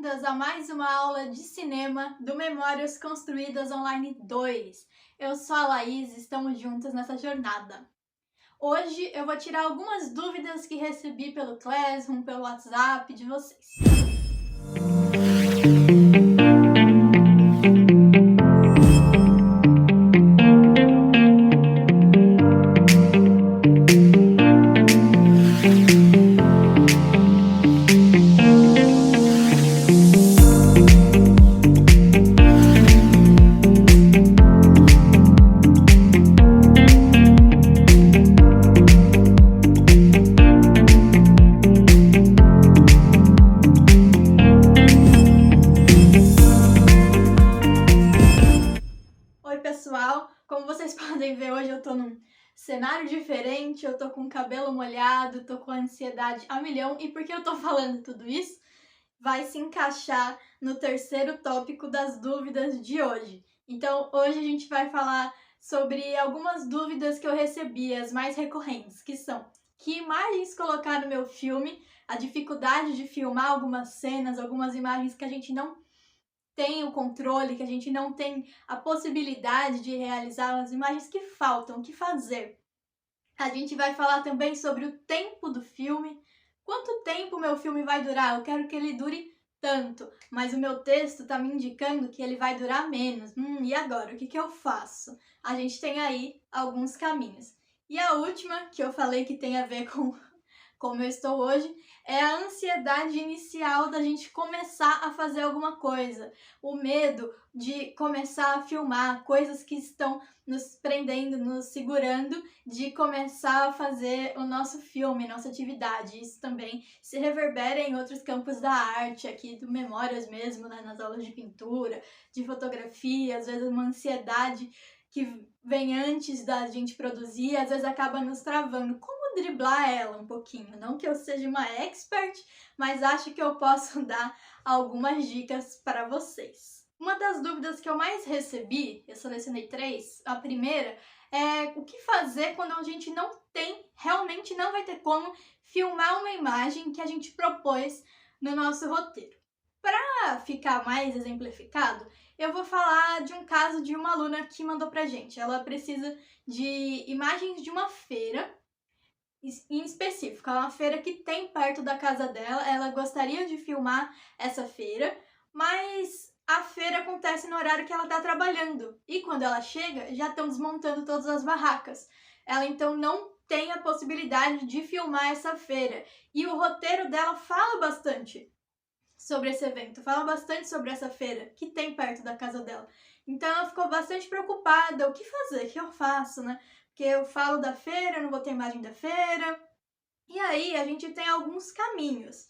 boas-vindas a mais uma aula de cinema do Memórias Construídas Online 2. Eu sou a Laís e estamos juntas nessa jornada. Hoje eu vou tirar algumas dúvidas que recebi pelo Classroom, pelo WhatsApp de vocês. Pessoal, como vocês podem ver, hoje eu tô num cenário diferente, eu tô com o cabelo molhado, tô com a ansiedade a milhão, e por que eu tô falando tudo isso? Vai se encaixar no terceiro tópico das dúvidas de hoje. Então, hoje a gente vai falar sobre algumas dúvidas que eu recebi, as mais recorrentes, que são: que imagens colocar no meu filme, a dificuldade de filmar algumas cenas, algumas imagens que a gente não tem o controle, que a gente não tem a possibilidade de realizar, as imagens que faltam, o que fazer. A gente vai falar também sobre o tempo do filme. Quanto tempo o meu filme vai durar? Eu quero que ele dure tanto, mas o meu texto está me indicando que ele vai durar menos. E agora? O que eu faço? A gente tem aí alguns caminhos. E a última, que eu falei que tem a ver com como eu estou hoje, é a ansiedade inicial da gente começar a fazer alguma coisa. O medo de começar a filmar coisas que estão nos prendendo, nos segurando, de começar a fazer o nosso filme, nossa atividade. Isso também se reverbera em outros campos da arte, aqui do Memórias mesmo, né, nas aulas de pintura, de fotografia, às vezes uma ansiedade que vem antes da gente produzir, às vezes acaba nos travando. Como driblar ela um pouquinho? Não que eu seja uma expert, mas acho que eu posso dar algumas dicas para vocês. Uma das dúvidas que eu mais recebi, eu selecionei 3, a primeira é o que fazer quando a gente realmente não vai ter como filmar uma imagem que a gente propôs no nosso roteiro. Para ficar mais exemplificado, eu vou falar de um caso de uma aluna que mandou pra gente. Ela precisa de imagens de uma feira, em específico, é uma feira que tem perto da casa dela. Ela gostaria de filmar essa feira, mas a feira acontece no horário que ela está trabalhando. E quando ela chega, já estão desmontando todas as barracas. Ela então não tem a possibilidade de filmar essa feira. E o roteiro dela fala bastante sobre esse evento, fala bastante sobre essa feira que tem perto da casa dela. Então ela ficou bastante preocupada, o que fazer, o que eu faço, né? Porque eu falo da feira, eu não vou ter imagem da feira. E aí a gente tem alguns caminhos.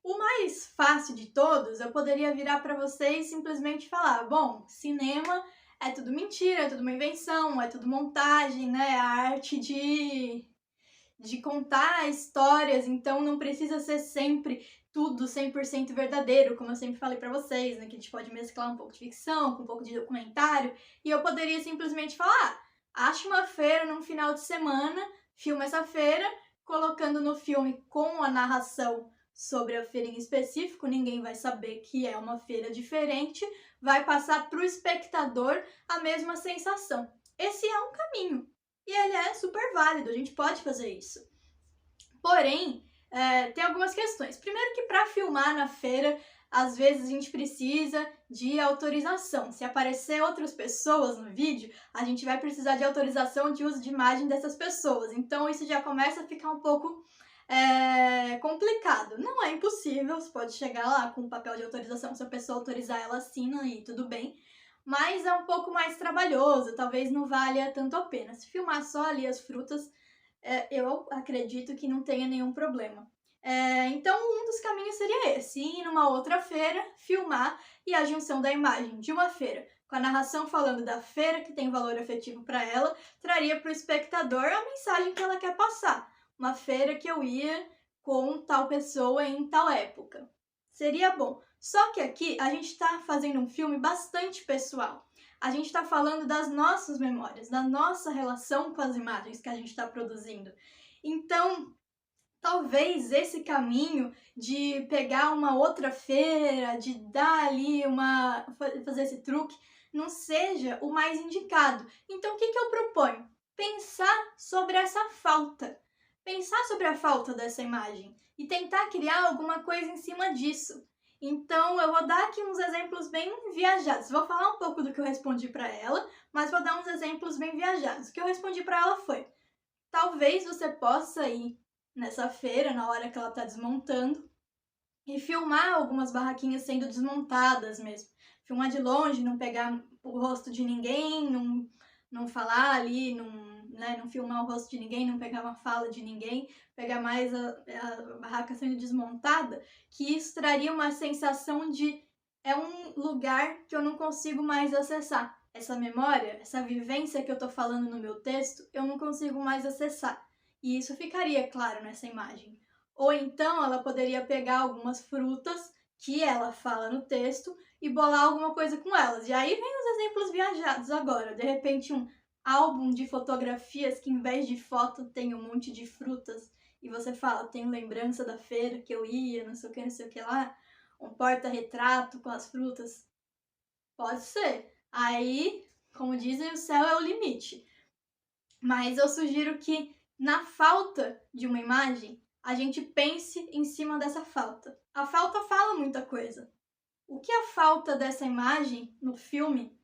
O mais fácil de todos, eu poderia virar para vocês e simplesmente falar: bom, cinema é tudo mentira, é tudo uma invenção, é tudo montagem, né? A arte de contar histórias, então não precisa ser sempre tudo 100% verdadeiro, como eu sempre falei pra vocês, né, que a gente pode mesclar um pouco de ficção com um pouco de documentário, e eu poderia simplesmente falar: acha uma feira num final de semana, filma essa feira, colocando no filme com a narração sobre a feira em específico, ninguém vai saber que é uma feira diferente, vai passar pro espectador a mesma sensação. Esse é um caminho. E ele é super válido, a gente pode fazer isso. Porém, tem algumas questões. Primeiro que para filmar na feira, às vezes a gente precisa de autorização. Se aparecer outras pessoas no vídeo, a gente vai precisar de autorização de uso de imagem dessas pessoas. Então isso já começa a ficar um pouco complicado. Não é impossível, você pode chegar lá com um papel de autorização, se a pessoa autorizar, ela assina e tudo bem. Mas é um pouco mais trabalhoso, talvez não valha tanto a pena. Se filmar só ali as frutas, eu acredito que não tenha nenhum problema. Então, um dos caminhos seria esse: ir numa outra feira, filmar, e a junção da imagem de uma feira com a narração falando da feira, que tem valor afetivo para ela, traria para o espectador a mensagem que ela quer passar. Uma feira que eu ia com tal pessoa em tal época. Seria bom. Só que aqui a gente está fazendo um filme bastante pessoal. A gente está falando das nossas memórias, da nossa relação com as imagens que a gente está produzindo. Então, talvez esse caminho de pegar uma outra feira, de dar ali fazer esse truque, não seja o mais indicado. Então, o que eu proponho? Pensar sobre essa falta. Pensar sobre a falta dessa imagem e tentar criar alguma coisa em cima disso. Então, eu vou dar aqui uns exemplos bem viajados. Vou falar um pouco do que eu respondi para ela, mas vou dar uns exemplos bem viajados. O que eu respondi para ela foi: talvez você possa ir nessa feira na hora que ela está desmontando e filmar algumas barraquinhas sendo desmontadas mesmo. Filmar de longe, não pegar o rosto de ninguém, não falar ali, não filmar o rosto de ninguém, não pegar uma fala de ninguém, pegar mais a barraca sendo desmontada, que isso traria uma sensação de é um lugar que eu não consigo mais acessar. Essa memória, essa vivência que eu tô falando no meu texto, eu não consigo mais acessar. E isso ficaria claro nessa imagem. Ou então ela poderia pegar algumas frutas que ela fala no texto e bolar alguma coisa com elas. E aí vem os exemplos viajados agora. De repente um álbum de fotografias que em vez de foto tem um monte de frutas e você fala, tenho lembrança da feira que eu ia, não sei o que lá. Um porta-retrato com as frutas. Pode ser. Aí, como dizem, o céu é o limite. Mas eu sugiro que na falta de uma imagem, a gente pense em cima dessa falta. A falta fala muita coisa. O que a falta dessa imagem no filme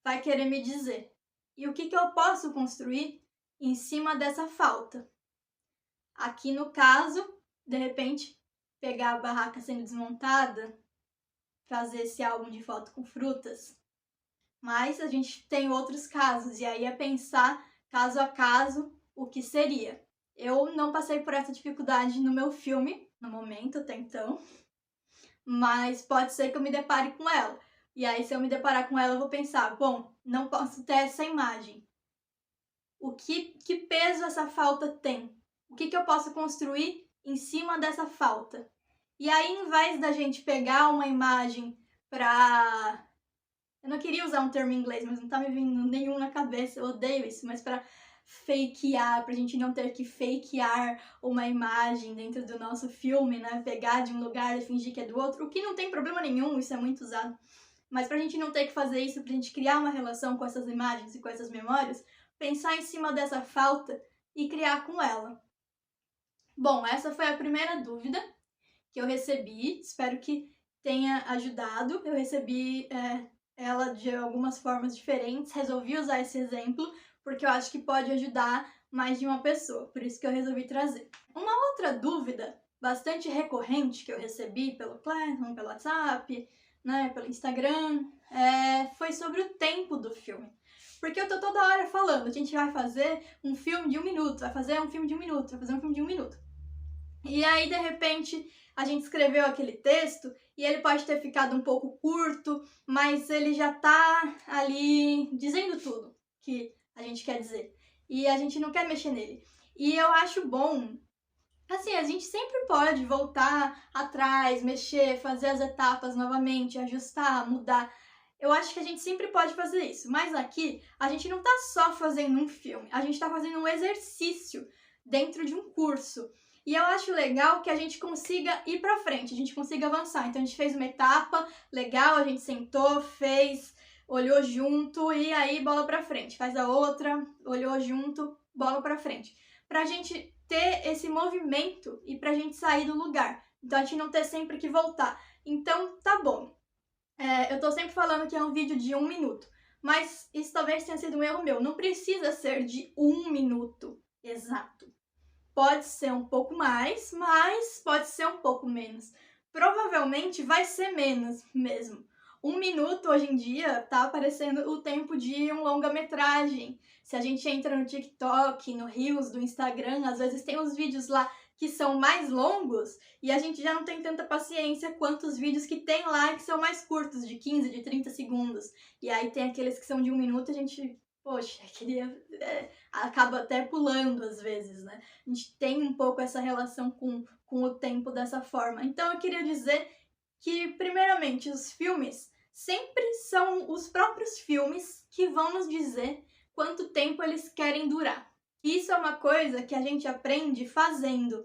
vai querer me dizer? E o que eu posso construir em cima dessa falta? Aqui no caso, de repente, pegar a barraca sendo desmontada, fazer esse álbum de foto com frutas. Mas a gente tem outros casos, e aí é pensar caso a caso o que seria. Eu não passei por essa dificuldade no meu filme, no momento, até então, mas pode ser que eu me depare com ela. E aí, se eu me deparar com ela, eu vou pensar, bom, não posso ter essa imagem. Que peso essa falta tem? O que eu posso construir em cima dessa falta? E aí, em vez da gente pegar uma imagem pra... Eu não queria usar um termo em inglês, mas não tá me vindo nenhum na cabeça, eu odeio isso, mas pra fakear, pra gente não ter que fakear uma imagem dentro do nosso filme, né? Pegar de um lugar e fingir que é do outro, o que não tem problema nenhum, isso é muito usado. Mas pra gente não ter que fazer isso, pra gente criar uma relação com essas imagens e com essas memórias, pensar em cima dessa falta e criar com ela. Bom, essa foi a primeira dúvida que eu recebi, espero que tenha ajudado. Eu recebi ela de algumas formas diferentes, resolvi usar esse exemplo porque eu acho que pode ajudar mais de uma pessoa, por isso que eu resolvi trazer. Uma outra dúvida bastante recorrente que eu recebi pelo Classroom, pelo WhatsApp, né, pelo Instagram, foi sobre o tempo do filme. Porque eu tô toda hora falando, a gente vai fazer um filme de 1 minuto, vai fazer um filme de 1 minuto, vai fazer um filme de 1 minuto. E aí, de repente, a gente escreveu aquele texto e ele pode ter ficado um pouco curto, mas ele já tá ali dizendo tudo que a gente quer dizer. E a gente não quer mexer nele. E eu acho bom, assim, a gente sempre pode voltar atrás, mexer, fazer as etapas novamente, ajustar, mudar. Eu acho que a gente sempre pode fazer isso. Mas aqui, a gente não tá só fazendo um filme, a gente tá fazendo um exercício dentro de um curso. E eu acho legal que a gente consiga ir pra frente, a gente consiga avançar. Então a gente fez uma etapa legal, a gente sentou, fez, olhou junto e aí bola pra frente. Faz a outra, olhou junto, bola pra frente. Pra gente ter esse movimento e pra gente sair do lugar. Então a gente não ter sempre que voltar. Então tá bom. Eu tô sempre falando que é um vídeo de 1 minuto. Mas isso talvez tenha sido um erro meu. Não precisa ser de 1 minuto exato. Pode ser um pouco mais, mas pode ser um pouco menos. Provavelmente vai ser menos mesmo. 1 minuto hoje em dia tá aparecendo o tempo de um longa-metragem. Se a gente entra no TikTok, no Reels do Instagram, às vezes tem uns vídeos lá que são mais longos e a gente já não tem tanta paciência quanto os vídeos que tem lá que são mais curtos, de 15, de 30 segundos. E aí tem aqueles que são de 1 minuto, a gente... Poxa, queria... acaba até pulando às vezes, né? A gente tem um pouco essa relação com o tempo dessa forma. Então eu queria dizer que, primeiramente, os filmes sempre são os próprios filmes que vão nos dizer quanto tempo eles querem durar. Isso é uma coisa que a gente aprende fazendo.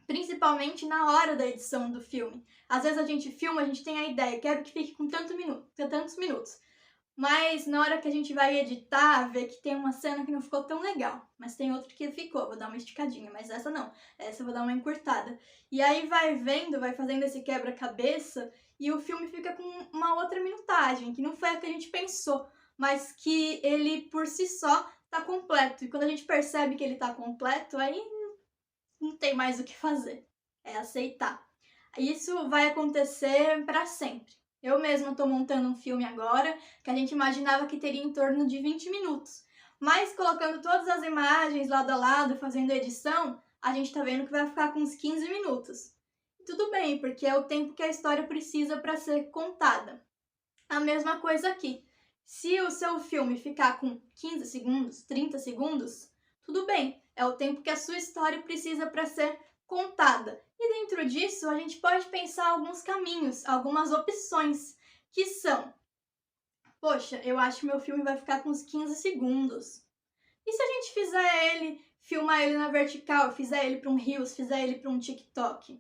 principalmente na hora da edição do filme. Às vezes a gente filma, a gente tem a ideia, quero que fique com tantos minutos. Mas na hora que a gente vai editar, vê que tem uma cena que não ficou tão legal. Mas tem outra que ficou, vou dar uma esticadinha, mas essa não. Essa eu vou dar uma encurtada. E aí vai fazendo esse quebra-cabeça e o filme fica com uma outra minutagem, que não foi a que a gente pensou, mas que ele por si só tá completo. E quando a gente percebe que ele tá completo, aí não tem mais o que fazer. É aceitar. Isso vai acontecer para sempre. Eu mesma estou montando um filme agora que a gente imaginava que teria em torno de 20 minutos. Mas colocando todas as imagens lado a lado, fazendo edição, a gente está vendo que vai ficar com uns 15 minutos. Tudo bem, porque é o tempo que a história precisa para ser contada. A mesma coisa aqui. Se o seu filme ficar com 15 segundos, 30 segundos, tudo bem, é o tempo que a sua história precisa para ser contada. E dentro disso, a gente pode pensar alguns caminhos, algumas opções, que são: poxa, eu acho que meu filme vai ficar com uns 15 segundos. E se a gente filmar ele na vertical, fizer ele para um Reels, fizer ele para um TikTok?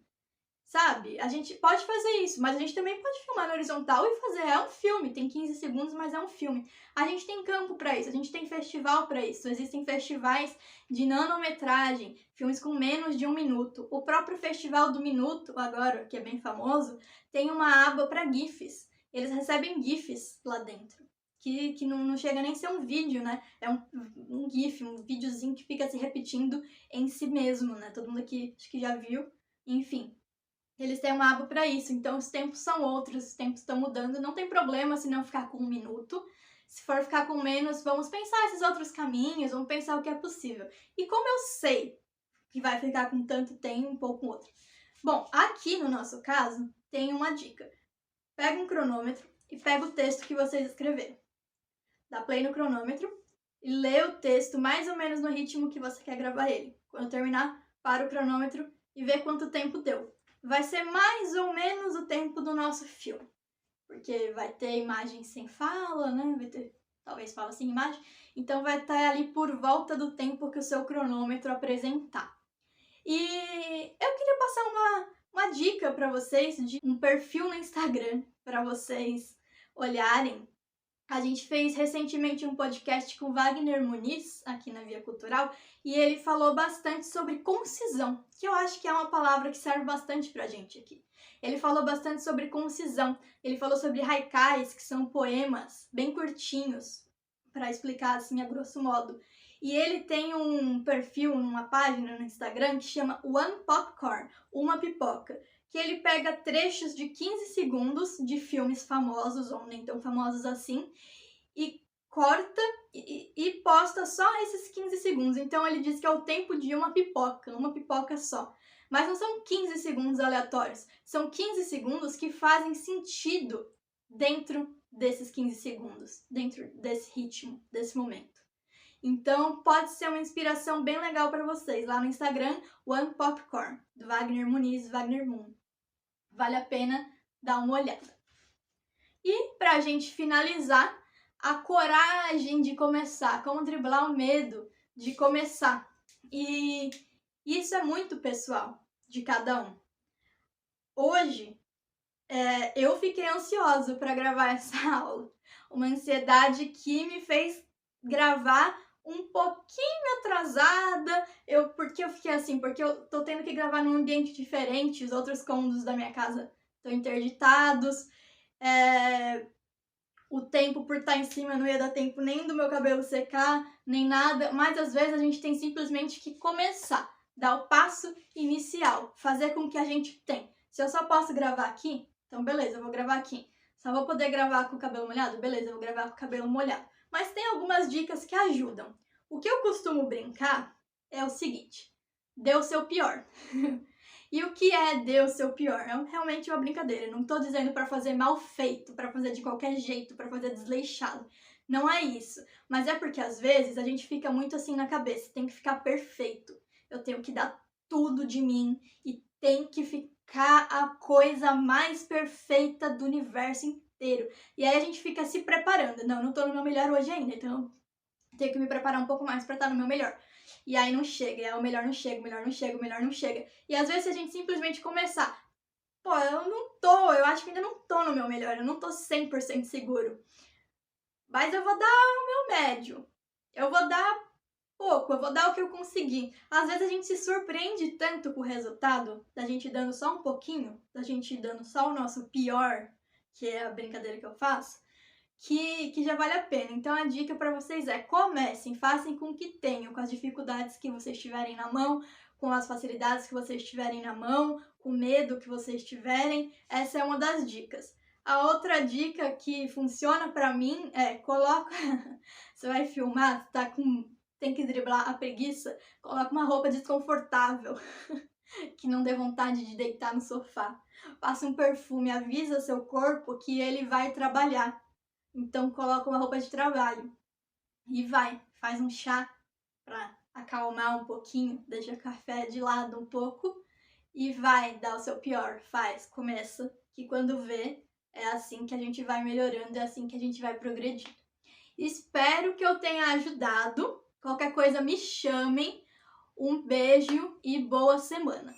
Sabe? A gente pode fazer isso, mas a gente também pode filmar na horizontal e fazer. É um filme, tem 15 segundos, mas é um filme. A gente tem campo para isso, a gente tem festival para isso. Existem festivais de nanometragem, filmes com menos de 1 minuto. O próprio Festival do Minuto, agora, que é bem famoso, tem uma aba para GIFs. Eles recebem GIFs lá dentro. Que não chega nem a ser um vídeo, né? É um GIF, um videozinho que fica se repetindo em si mesmo, né? Todo mundo aqui acho que já viu. Enfim. Eles têm uma aba para isso, então os tempos são outros, os tempos estão mudando, não tem problema se não ficar com 1 minuto. Se for ficar com menos, vamos pensar esses outros caminhos, vamos pensar o que é possível. E como eu sei que vai ficar com tanto tempo ou com outro? Bom, aqui no nosso caso, tem uma dica. Pega um cronômetro e pega o texto que vocês escreveram. Dá play no cronômetro e lê o texto mais ou menos no ritmo que você quer gravar ele. Quando terminar, para o cronômetro e vê quanto tempo deu. Vai ser mais ou menos o tempo do nosso filme, porque vai ter imagem sem fala, né? Vai ter talvez fala sem imagem, então vai estar ali por volta do tempo que o seu cronômetro apresentar. E eu queria passar uma dica para vocês de um perfil no Instagram para vocês olharem. A gente fez recentemente um podcast com Wagner Muniz, aqui na Via Cultural, e ele falou bastante sobre concisão, que eu acho que é uma palavra que serve bastante pra gente aqui. Ele falou bastante sobre concisão, ele falou sobre haikais, que são poemas bem curtinhos, para explicar assim a grosso modo. E ele tem um perfil, uma página no Instagram que chama One Popcorn, uma pipoca, que ele pega trechos de 15 segundos de filmes famosos ou nem tão famosos assim e corta e posta só esses 15 segundos. Então ele diz que é o tempo de uma pipoca só. Mas não são 15 segundos aleatórios, são 15 segundos que fazem sentido dentro desses 15 segundos, dentro desse ritmo, desse momento. Então, pode ser uma inspiração bem legal para vocês. Lá no Instagram, One Popcorn, do Wagner Muniz, Wagner Moon. Vale a pena dar uma olhada. E, pra gente finalizar, a coragem de começar. Como driblar o medo de começar. E isso é muito pessoal, de cada um. Hoje, eu fiquei ansiosa para gravar essa aula. Uma ansiedade que me fez gravar um pouquinho atrasada, porque eu fiquei assim, porque eu tô tendo que gravar num ambiente diferente, os outros cômodos da minha casa estão interditados, o tempo por estar em cima não ia dar tempo nem do meu cabelo secar, nem nada, mas às vezes a gente tem simplesmente que começar, dar o passo inicial, fazer com que a gente tem. Se eu só posso gravar aqui, então beleza, eu vou gravar aqui. Só vou poder gravar com o cabelo molhado? Beleza, eu vou gravar com o cabelo molhado. Mas tem algumas dicas que ajudam. O que eu costumo brincar é o seguinte: dê o seu pior. E o que é dê o seu pior? É realmente uma brincadeira. Eu não tô dizendo para fazer mal feito, para fazer de qualquer jeito, para fazer desleixado. Não é isso. Mas é porque às vezes a gente fica muito assim na cabeça. Tem que ficar perfeito. Eu tenho que dar tudo de mim e tem que ficar a coisa mais perfeita do universo inteiro. E aí a gente fica se preparando. Não tô no meu melhor hoje ainda, então eu tenho que me preparar um pouco mais para estar no meu melhor. E aí não chega, e aí o melhor não chega, o melhor não chega, o melhor não chega. E às vezes se a gente simplesmente começar, pô, eu acho que ainda não tô no meu melhor, eu não tô 100% seguro. Mas eu vou dar o meu médio. Eu vou dar pouco, eu vou dar o que eu conseguir. Às vezes a gente se surpreende tanto com o resultado, da gente dando só um pouquinho, da gente dando só o nosso pior, que é a brincadeira que eu faço, que já vale a pena. Então a dica para vocês é: comecem, façam com o que tenham, com as dificuldades que vocês tiverem na mão, com as facilidades que vocês tiverem na mão, com o medo que vocês tiverem. Essa é uma das dicas. A outra dica que funciona para mim é: coloca você vai filmar, tem que driblar a preguiça, coloca uma roupa desconfortável que não dê vontade de deitar no sofá. Passa um perfume, avisa seu corpo que ele vai trabalhar. Então coloca uma roupa de trabalho e faz um chá para acalmar um pouquinho, deixa o café de lado um pouco e vai dar o seu pior, começa, que quando vê é assim que a gente vai melhorando, é assim que a gente vai progredindo. Espero que eu tenha ajudado. Qualquer coisa me chamem. Um beijo e boa semana!